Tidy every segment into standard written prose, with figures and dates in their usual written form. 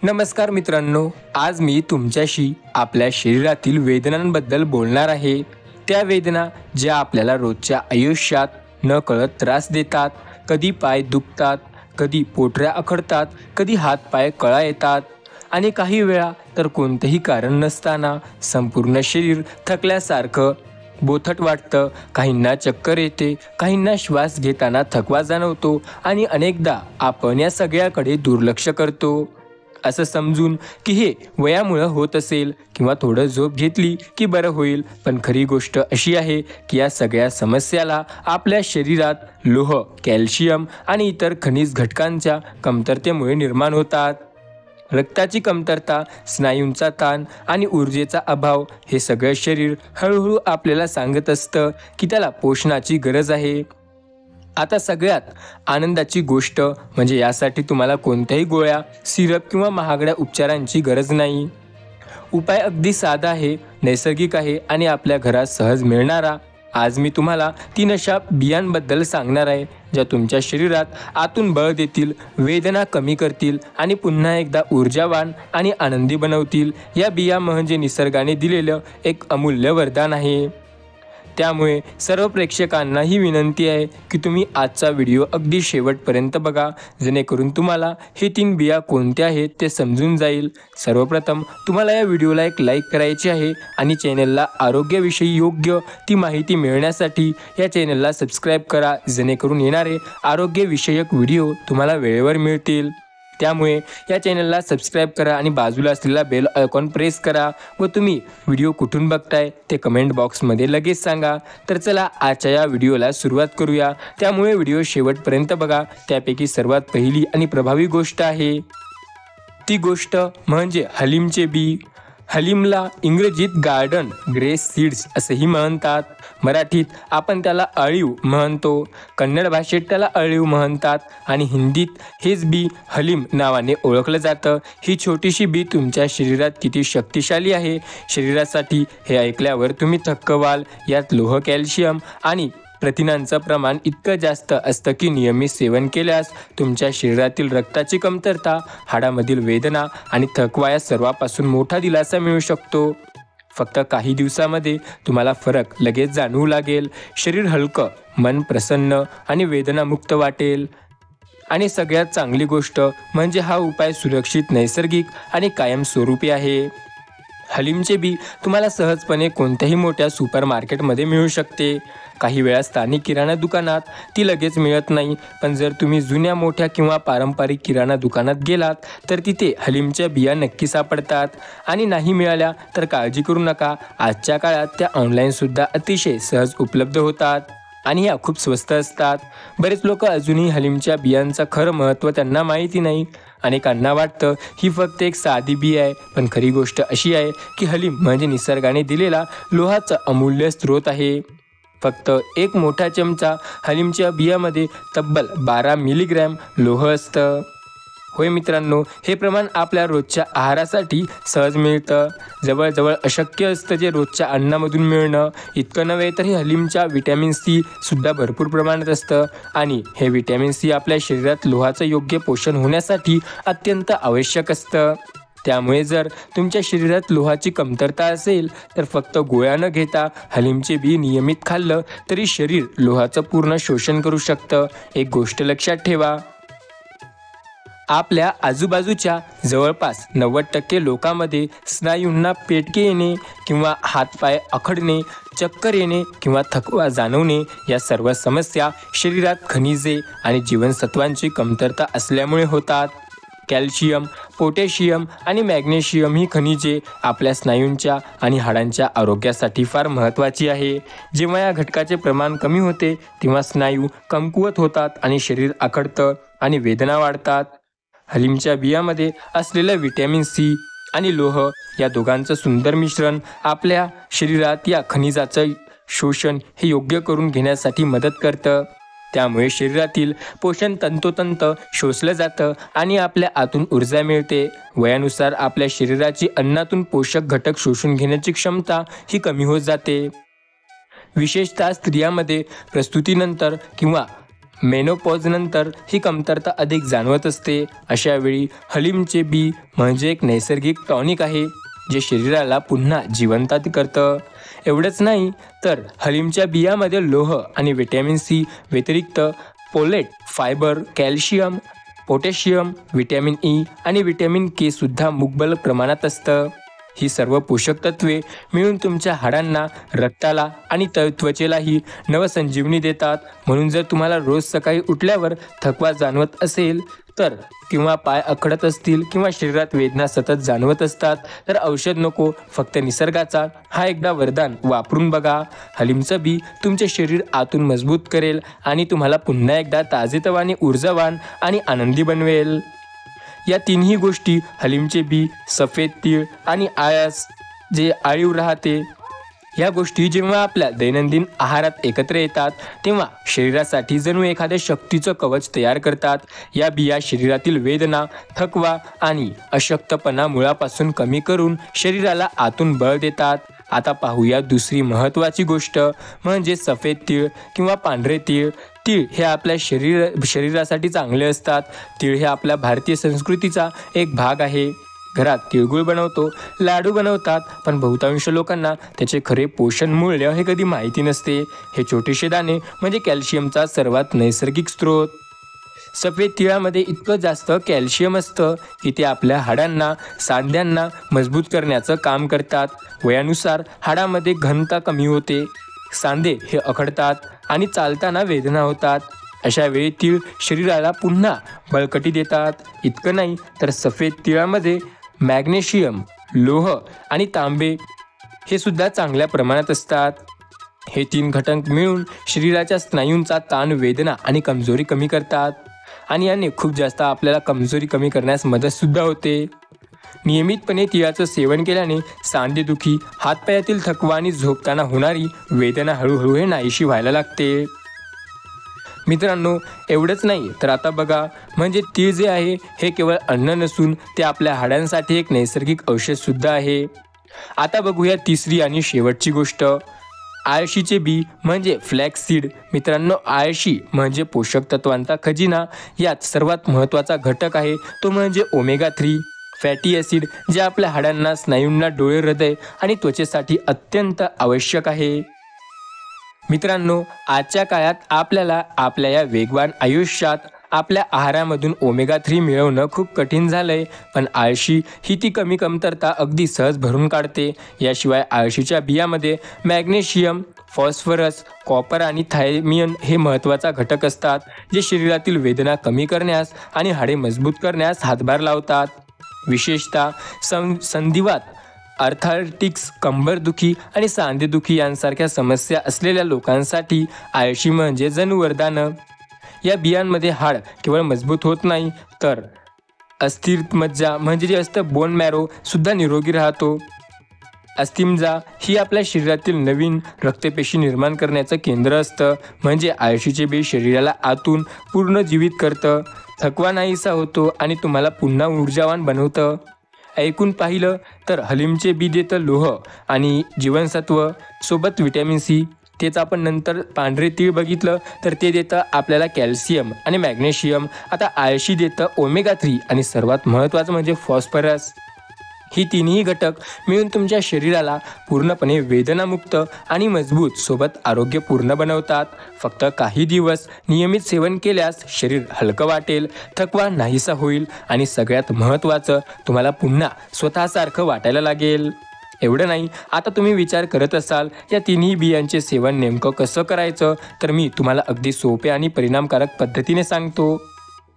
नमस्कार मित्रांनो, आज मी तुमच्याशी आपल्या शरीरातील वेदनांबद्दल बोलणार आहे। त्या वेदना ज्या आपल्याला रोजच्या आयुष्यात नकळत त्रास देतात। कधी पाय दुखतात, कधी पोटऱ्या अखडतात, कधी हातपाय कळा येतात आणि काही वेळा तर कोणतेही कारण नसताना संपूर्ण शरीर थकल्यासारखं बोथट वाटतं। काहींना चक्कर येते, काहींना श्वास घेताना थकवा जाणवतो आणि अनेकदा आपण या सगळ्याकडे दुर्लक्ष करतो, असं समजून की हे वयामुळे होत असेल किंवा थोडं झोप घेतली की बरं होईल। पण खरी गोष्ट अशी आहे की या सगळ्या समस्याला आपल्या शरीरात लोह, कॅल्शियम आणि इतर खनिज घटकांच्या कमतरतेमुळे निर्माण होतात। रक्ताची कमतरता, स्नायूंचा ताण आणि ऊर्जेचा अभाव हे सगळं शरीर हळूहळू आपल्याला सांगत असतं की त्याला पोषणाची गरज आहे। आता सगळ्यात आनंदाची गोष्ट म्हणजे यासाठी तुम्हाला कोणत्याही गोळ्या, सिरप किंवा महागड्या उपचारांची गरज नाही। उपाय अगदी साधा आहे, नैसर्गिक आहे आणि आपल्या घरात सहज मिळणारा। आज मी तुम्हाला 3 अशा बियांबद्दल सांगणार आहे ज्या तुमच्या शरीरात आतून बळ देतील, वेदना कमी करतील आणि पुन्हा एकदा ऊर्जावान आणि आनंदी बनवतील। या बिया म्हणजे निसर्गाने दिलेलं एक अमूल्य वरदान आहे। त्यामुळे सर्व प्रेक्षकांना ही विनंती आहे की तुम्ही आजचा व्हिडिओ अगदी शेवटपर्यंत बघा, जेणेकरून तुम्हाला हे 3 बिया कोणत्या आहेत ते समजून जाईल। सर्वप्रथम तुम्हाला या व्हिडिओला एक लाईक करायची आहे आणि चॅनलला आरोग्याविषयी योग्य ती माहिती मिळण्यासाठी या चॅनलला सबस्क्राईब करा, जेणेकरून येणारे आरोग्यविषयक व्हिडिओ तुम्हाला वेळेवर मिळतील। त्यामुळे या चॅनलला सबस्क्राईब करा आणि बाजूला असलेला बेल आयकॉन प्रेस करा व तुम्ही व्हिडिओ कुठून बघताय ते कमेंट बॉक्समध्ये लगेच सांगा। तर चला आजच्या या व्हिडिओला सुरुवात करूया। त्यामुळे व्हिडिओ शेवटपर्यंत बघा। त्यापैकी सर्वात पहिली आणि प्रभावी गोष्ट आहे ती गोष्ट म्हणजे हलीमचे बी। हलीमला इंग्रजीत गार्डन ग्रेस सीड्स असेही म्हणतात। मराठीत आपण त्याला अळीव म्हणतो, कन्नड भाषेत त्याला अळीव म्हणतात आणि हिंदीत हेच बी हलीम नावाने ओळखलं जातं। ही छोटीशी बी तुमच्या शरीरात किती शक्तिशाली आहे शरीरासाठी हे ऐकल्यावर तुम्ही थक्क व्हाल। यात लोह, कॅल्शियम आणि प्रथिनांचं प्रमाण इतकं जास्त असतं की नियमित सेवन केल्यास तुमच्या शरीरातील रक्ताची कमतरता, हाडामधील वेदना आणि थकवा या सर्वांपासून मोठा दिलासा मिळू शकतो। फक्त काही दिवसामध्ये तुम्हाला फरक लगेच जाणवू लागेल। शरीर हलकं, मन प्रसन्न आणि वेदनामुक्त वाटेल। आणि सगळ्यात चांगली गोष्ट म्हणजे हा उपाय सुरक्षित, नैसर्गिक आणि कायमस्वरूपी आहे। हलीमचे बी तुम्हाला सहजपणे कोणत्याही मोठ्या सुपरमार्केटमध्ये मिळू शकते। काही वेळा स्थानिक किराणा दुकानात ती लगेच मिळत नाही, पण जर तुम्ही जुन्या, मोठ्या किंवा पारंपरिक किराणा दुकानात गेलात तर तिथे हलीमच्या बिया नक्की सापडतात। आणि नाही मिळाल्या तर काळजी करू नका, आजच्या काळात त्या ऑनलाईनसुद्धा अतिशय सहज उपलब्ध होतात आणि या खूप स्वस्त असतात। बरेच लोक अजूनही हलीमच्या बियांचं खरं महत्त्व त्यांना माहिती नाही। अनेकांना वाटतं ही फक्त एक साधी बी आहे, पण खरी गोष्ट अशी आहे की हलीम म्हणजे निसर्गाने दिलेला लोहाचा अमूल्य स्रोत आहे। फक्त एक मोठा चमचा हलीमच्या बियामध्ये तब्बल 12 मिलीग्रॅम लोह असतं। होय मित्रांनो, हे प्रमाण आपल्या रोजच्या आहारासाठी सहज मिळतं। जवळजवळ अशक्य असतं जे रोजच्या अन्नामधून मिळणं। इतकं नव्हे तर हे हलीमच्या व्हिटॅमिन सी सुद्धा भरपूर प्रमाणात असतं आणि हे व्हिटॅमिन सी आपल्या शरीरात लोहाचं योग्य पोषण होण्यासाठी अत्यंत आवश्यक असतं। त्यामुळे जर तुमच्या शरीरात लोहाची कमतरता असेल तर फक्त गोळ्या न घेता हलीमचे बी नियमित खाल्लं तरी शरीर लोहाचं पूर्ण शोषण करू शकतं। एक गोष्ट लक्षात ठेवा, आपल्या आजूबाजूच्या जवळपास 90% लोकांमध्ये स्नायूंना पेटके येणे किंवा हातपाय अखडणे, चक्कर येणे किंवा थकवा जाणवणे या सर्व समस्या शरीरात खनिजे आणि जीवनसत्वांची कमतरता असल्यामुळे होतात। कॅल्शियम, पोटॅशियम आणि मॅग्नेशियम ही खनिजे आपल्या स्नायूंच्या आणि हाडांच्या आरोग्यासाठी फार महत्त्वाची आहे। जेव्हा या घटकाचे प्रमाण कमी होते तेव्हा स्नायू कमकुवत होतात आणि शरीर आखडतं आणि वेदना वाढतात। हलीमच्या बियामध्ये असलेलं व्हिटॅमिन सी आणि लोह या दोघांचं सुंदर मिश्रण आपल्या शरीरात या खनिजाचं शोषण हे योग्य करून घेण्यासाठी मदत करतं। त्यामुळे शरीरातील पोषण तंतोतंत शोषलं जातं आणि आपल्या आतून ऊर्जा मिळते। वयानुसार आपल्या शरीराची अन्नातून पोषक घटक शोषून घेण्याची क्षमता ही कमी होत जाते। विशेषतः स्त्रियांमध्ये प्रसूतीनंतर किंवा मेनोपॉजनंतर ही कमतरता अधिक जाणवत असते. अशा वेळी हलीमचे बी म्हणजे एक नैसर्गिक टॉनिक आहे जे शरीराला पुन्हा जिवंत करतं. एवढंच नाही तर हलीमच्या बियामध्ये लोह आणि व्हिटॅमिन सी व्यतिरिक्त folate, fibre, calcium, potassium, vitamin E आणि व्हिटॅमिन के सुद्धा मुबलक प्रमाणात असतं. ही सर्व पोषक तत्वे मिळून तुमच्या हाडांना, रक्ताला आणि त्वचेलाही नवसंजीवनी देतात. म्हणून जर तुम्हाला रोज सकाळी उठल्यावर थकवा जाणवत असेल तर, किंवा पाय अखडत असतील किंवा शरीरात वेदना सतत जाणवत असतात तर औषध नको, फक्त निसर्गाचा हा एकदा वरदान वापरून बघा. हलीमचं बी तुमचे शरीर आतून मजबूत करेल आणि तुम्हाला पुन्हा एकदा ताजेतवाने, ऊर्जावान आणि आनंदी बनवेल. या तिन्ही गोष्टी हलीमचे बी, सफेद तीळ आणि आयास जे आळीव राहते, या गोष्टी जेव्हा आपल्या दैनंदिन आहारात एकत्र येतात तेव्हा शरीरासाठी जणू एखाद्या शक्तीचं कवच तयार करतात. या बिया शरीरातील वेदना, थकवा आणि अशक्तपणा मुळापासून कमी करून शरीराला आतून बळ देतात. आता पाहूया दुसरी महत्त्वाची गोष्ट म्हणजे सफेद तीळ किंवा पांढरे तीळ. तीळ हे आपल्या शरीरासाठी चांगले असतात. तीळ हे आपल्या भारतीय संस्कृतीचा एक भाग आहे. घरात तिळगुळ बनवतो, लाडू बनवतात, पण बहुतांश लोकांना त्याचे खरे पोषण मूल्य हे कधी माहिती नसते. हे छोटेसे दाणे म्हणजे कॅल्शियमचा सर्वात नैसर्गिक स्रोत. सफेद तिळामध्ये इतकं जास्त कॅल्शियम असतं की ते आपल्या हाडांना, सांध्यांना मजबूत करण्याचं काम करतात. वयानुसार हाडामध्ये घनता कमी होते, सांधे हे अखडतात आणि चालताना वेदना होतात. अशा वेळी तीळ शरीराला पुन्हा बळकटी देतात. इतकं नाही तर सफेद तिळामध्ये मॅग्नेशियम, लोह आणि तांबे हे सुद्धा चांगल्या प्रमाणात असतात. हे 3 घटक मिळून शरीराच्या स्नायूंचा ताण, वेदना आणि कमजोरी कमी करतात आणि याने खूप जास्त आपल्याला कमजोरी कमी करण्यास मदतसुद्धा होते. नियमितपणे तिळाचं सेवन केल्याने सांधेदुखी, हातपायातील थकवा आणि झोपताना होणारी वेदना हळूहळू हे नाहीशी व्हायला लागते. मित्रांनो, एवढंच नाही तर आता बघा, म्हणजे तीळ जे आहे हे केवळ अन्न नसून ते आपल्या हाडांसाठी एक नैसर्गिक औषधसुद्धा आहे. आता बघूया तिसरी आणि शेवटची गोष्ट, आळशीचे बी म्हणजे फ्लॅक्स सीड. मित्रांनो, आळशी म्हणजे पोषक तत्वांचा खजिना. यात सर्वात महत्त्वाचा घटक आहे तो म्हणजे ओमेगा 3 फॅटी ॲसिड, जे आपल्या हाडांना, स्नायूंना, डोळे, हृदय आणि त्वचेसाठी अत्यंत आवश्यक आहे. मित्रांनो, आजच्या काळात आपल्याला आपल्या या वेगवान आयुष्यात आपल्या आहारामधून ओमेगा 3 मिळवणं खूप कठीण झालंय, पण आळशी ही ती कमतरता अगदी सहज भरून काढते. याशिवाय आळशीच्या बियामध्ये मॅग्नेशियम, फॉस्फरस, कॉपर आणि थायमियन हे महत्त्वाचा घटक असतात, जे शरीरातील वेदना कमी करण्यास आणि हाडे मजबूत करण्यास हातभार लावतात. विशेषतः संधिवात, आर्थरायटिक्स, कंबरदुखी आणि सांधेदुखी यांसारख्या समस्या असलेल्या लोकांसाठी आळशी म्हणजे जणू वरदान. या बियांमध्ये हाड केवळ मजबूत होत नाही तर अस्थिमज्जा म्हणजे जे असतं बोन मॅरो सुद्धा निरोगी राहतो. अस्थिमज्जा ही आपल्या शरीरातील नवीन रक्तपेशी निर्माण करण्याचं केंद्र असतं. म्हणजे आळशीचे बी शरीराला आतून पूर्ण जीवित करतं, थकवा नाहीसा होतो आणि तुम्हाला पुन्हा ऊर्जावान बनवतं. ऐकून पाहिलं तर हलीमचे बी देतं लोह आणि जीवनसत्व सोबत व्हिटॅमिन सी. तेच आपण नंतर पांढरे तीळ बघितलं तर ते देतं आपल्याला कॅल्शियम आणि मॅग्नेशियम. आता आळशी देतं ओमेगा 3 आणि सर्वात महत्त्वाचं म्हणजे फॉस्फरस. ही तिन्ही घटक मिळून तुमच्या शरीराला पूर्णपणे वेदनामुक्त आणि मजबूत सोबत आरोग्यपूर्ण बनवतात. फक्त काही दिवस नियमित सेवन केल्यास शरीर हलकं वाटेल, थकवा नाहीसा होईल आणि सगळ्यात महत्त्वाचं, तुम्हाला पुन्हा स्वतःसारखं वाटायला लागेल. एवढं नाही, आता तुम्ही विचार करत असाल या तिन्ही बियांचे सेवन नेमकं कसं करायचं, तर मी तुम्हाला अगदी सोप्या आणि परिणामकारक पद्धतीने सांगतो.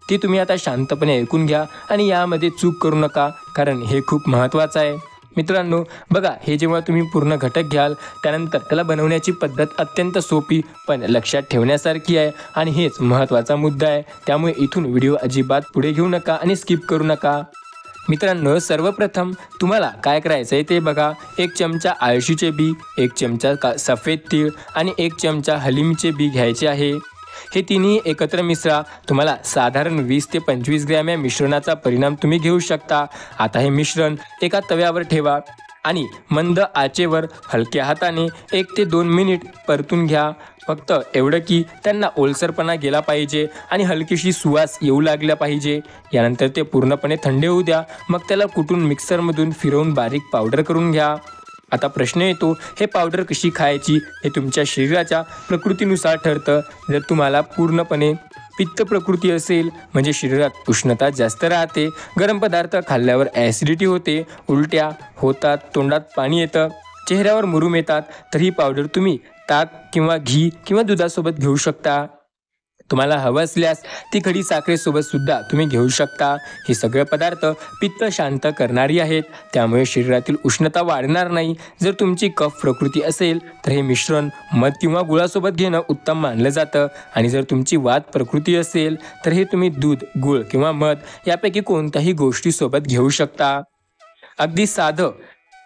ती तुम्ही आता शांतपणे ऐकून घ्या आणि यामध्ये चूक करू नका, कारण हे खूप महत्त्वाचं आहे. मित्रांनो बघा, हे जेव्हा तुम्ही पूर्ण घटक घ्याल त्यानंतर त्याला बनवण्याची पद्धत अत्यंत सोपी पण लक्षात ठेवण्यासारखी आहे आणि हेच महत्त्वाचा मुद्दा आहे. त्यामुळे इथून व्हिडिओ अजिबात पुढे घेऊ नका आणि स्किप करू नका. मित्रांनो, सर्वप्रथम तुम्हाला काय करायचं आहे ते बघा. 1 चमचा आळशीचे बी, 1 चमचा सफेद तीळ आणि 1 चमचा हलीमचे बी घ्यायचे आहे. हे तिन्ही एकत्र मिसळा. तुम्हाला साधारण 20 ते 25 ग्रॅम या मिश्रणाचा परिणाम तुम्ही घेऊ शकता. आता हे मिश्रण एका तव्यावर ठेवा आणि मंद आचेवर हलक्या हाताने 1 ते 2 मिनिट परतून घ्या. फक्त एवढं की त्यांना ओलसरपणा गेला पाहिजे आणि हलकीशी सुवास येऊ लागला पाहिजे. यानंतर ते पूर्णपणे थंड होऊ द्या. मग त्याला कुटून मिक्सरमधून फिरवून बारीक पावडर करून घ्या. आता प्रश्न येतो, हे पावडर कशी खायची? हे तुमच्या शरीराच्या प्रकृतीनुसार ठरतं. जर तुम्हाला पूर्णपणे पित्त प्रकृती असेल, म्हणजे शरीरात उष्णता जास्त राहते, गरम पदार्थ खाल्ल्यावर ॲसिडिटी होते, उलट्या होतात, तोंडात पाणी येतं, चेहऱ्यावर मुरूम येतात, तर ही पावडर तुम्ही ताक किंवा घी किंवा दुधासोबत घेऊ शकता. तुम्हाला हवं असल्यास ती खडी साखरेसोबत सुद्धा तुम्ही घेऊ शकता. हे सगळे पदार्थ पित्त शांत करणारी आहेत, त्यामुळे शरीरातील उष्णता वाढणार नाही. जर तुमची कफ प्रकृती असेल तर हे मिश्रण मध किंवा गुळासोबत घेणं उत्तम मानलं जातं. आणि जर तुमची वात प्रकृती असेल तर हे तुम्ही दूध, गुळ किंवा मध यापैकी कोणत्याही गोष्टीसोबत घेऊ शकता. अगदी साधं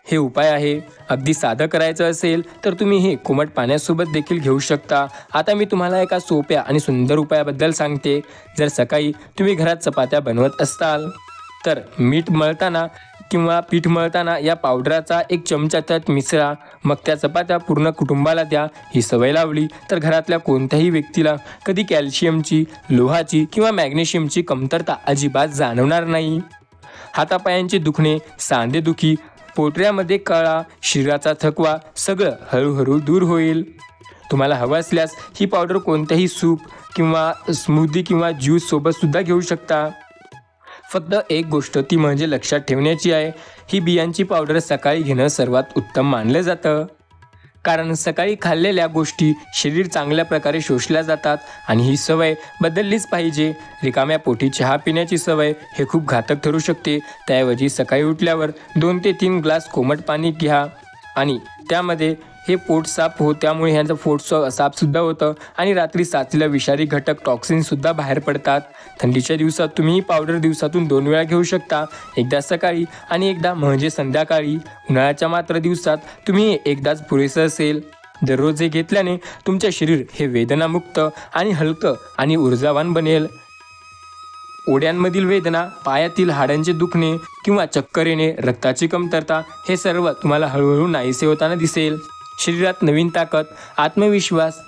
हे उपाय आहे. अगदी साधं करायचं असेल तर तुम्ही हे कोमट पाण्यासोबत देखील घेऊ शकता. आता मी तुम्हाला एका सोप्या आणि सुंदर उपायाबद्दल सांगते. जर सकाळी तुम्ही घरात चपात्या बनवत असाल तर मीठ मळताना किंवा पीठ मळताना या पावडराचा 1 चमचा त्यात मिसळा. मग त्या चपात्या पूर्ण कुटुंबाला द्या. ही सवय लावली तर घरातल्या कोणत्याही व्यक्तीला कधी कॅल्शियमची, लोहाची किंवा मॅग्नेशियमची कमतरता अजिबात जाणवणार नाही. हातापायांचे दुखणे, सांधेदुखी, पोटऱ्यामध्ये कळा, शरीराचा थकवा सगळं हळूहळू दूर होईल. तुम्हाला हवं असल्यास ही पावडर कोणत्याही सूप किंवा स्मूदी किंवा ज्यूस सोबत सुद्धा घेऊ शकता. फक्त एक गोष्ट ती म्हणजे लक्षात ठेवण्याची आहे, ही बियांची पावडर सकाळी घेणं सर्वात उत्तम मानलं जातं. कारण सकाळी खाल्लेल्या गोष्टी शरीर चांगल्या प्रकारे शोषल्या जातात आणि ही सवय बदललीच पाहिजे. रिकाम्या पोटी चहा पिण्याची सवय हे खूप घातक ठरू शकते. त्याऐवजी सकाळी उठल्यावर 2 ते 3 ग्लास कोमट पाणी घ्या आणि त्यामध्ये हे पोट साफ त्यामुळे ह्यांचं पोट साफसुद्धा होतं आणि रात्री साचलेला विषारी घटक टॉक्सिनसुद्धा बाहेर पडतात. थंडीच्या दिवसात तुम्ही ही पावडर दिवसातून 2 वेळा घेऊ शकता, एकदा सकाळी आणि एकदा म्हणजे संध्याकाळी. उन्हाळ्याच्या मात्र दिवसात तुम्ही एकदाच पुरेसं असेल. दररोज हे घेतल्याने तुमचे शरीर हे वेदनामुक्त आणि हलकं आणि ऊर्जावान बनेल. ओढ्यांमधील वेदना, पायातील हाडांचे दुखणे किंवा चक्कर येणे, रक्ताची कमतरता हे सर्व तुम्हाला हळूहळू नाहीसे होताना दिसेल. शरीरात नवीन ताकद, आत्मविश्वास,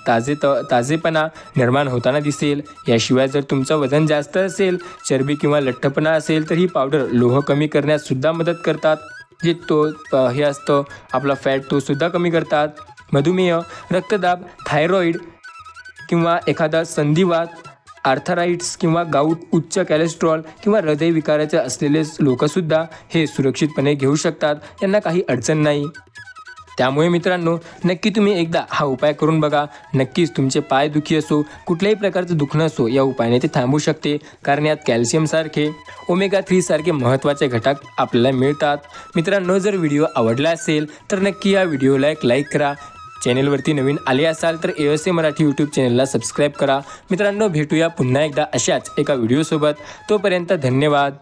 ताजेपणा निर्माण होताना दिसेल. याशिवाय जर तुमचं वजन जास्त असेल, चरबी किंवा लठ्ठपणा असेल तर ही पावडर लोह कमी करण्यास सुद्धा मदत करतात. जे हे असतं आपला फॅट तो सुद्धा कमी करतात. मधुमेह, रक्तदाब, थायरॉईड किंवा एखादा संधिवात, आर्थराइट्स किंवा गाऊट, उच्च कॅलेस्ट्रॉल किंवा हृदयविकाराचे असलेले लोकसुद्धा हे सुरक्षितपणे घेऊ शकतात. यांना काही अडचण नाही. त्यामुळे मित्रांनो, नक्की तुम्ही एकदा हा उपाय करून बघा. नक्कीच तुमचे पाय दुखी असो, कुठल्याही प्रकारचं दुखणं असो, या उपायाने ते थांबू शकते. कारण यात कॅल्शियमसारखे ओमेगा-3 सारखे महत्त्वाचे घटक आपल्याला मिळतात. मित्रांनो, जर व्हिडिओ आवडला असेल तर नक्की या व्हिडिओला एक लाईक करा. चॅनेलवरती नवीन आले असाल तर AOSA मराठी यूट्यूब चॅनलला सबस्क्राईब करा. मित्रांनो, भेटूया पुन्हा एकदा अशाच एका व्हिडिओसोबत. तोपर्यंत धन्यवाद.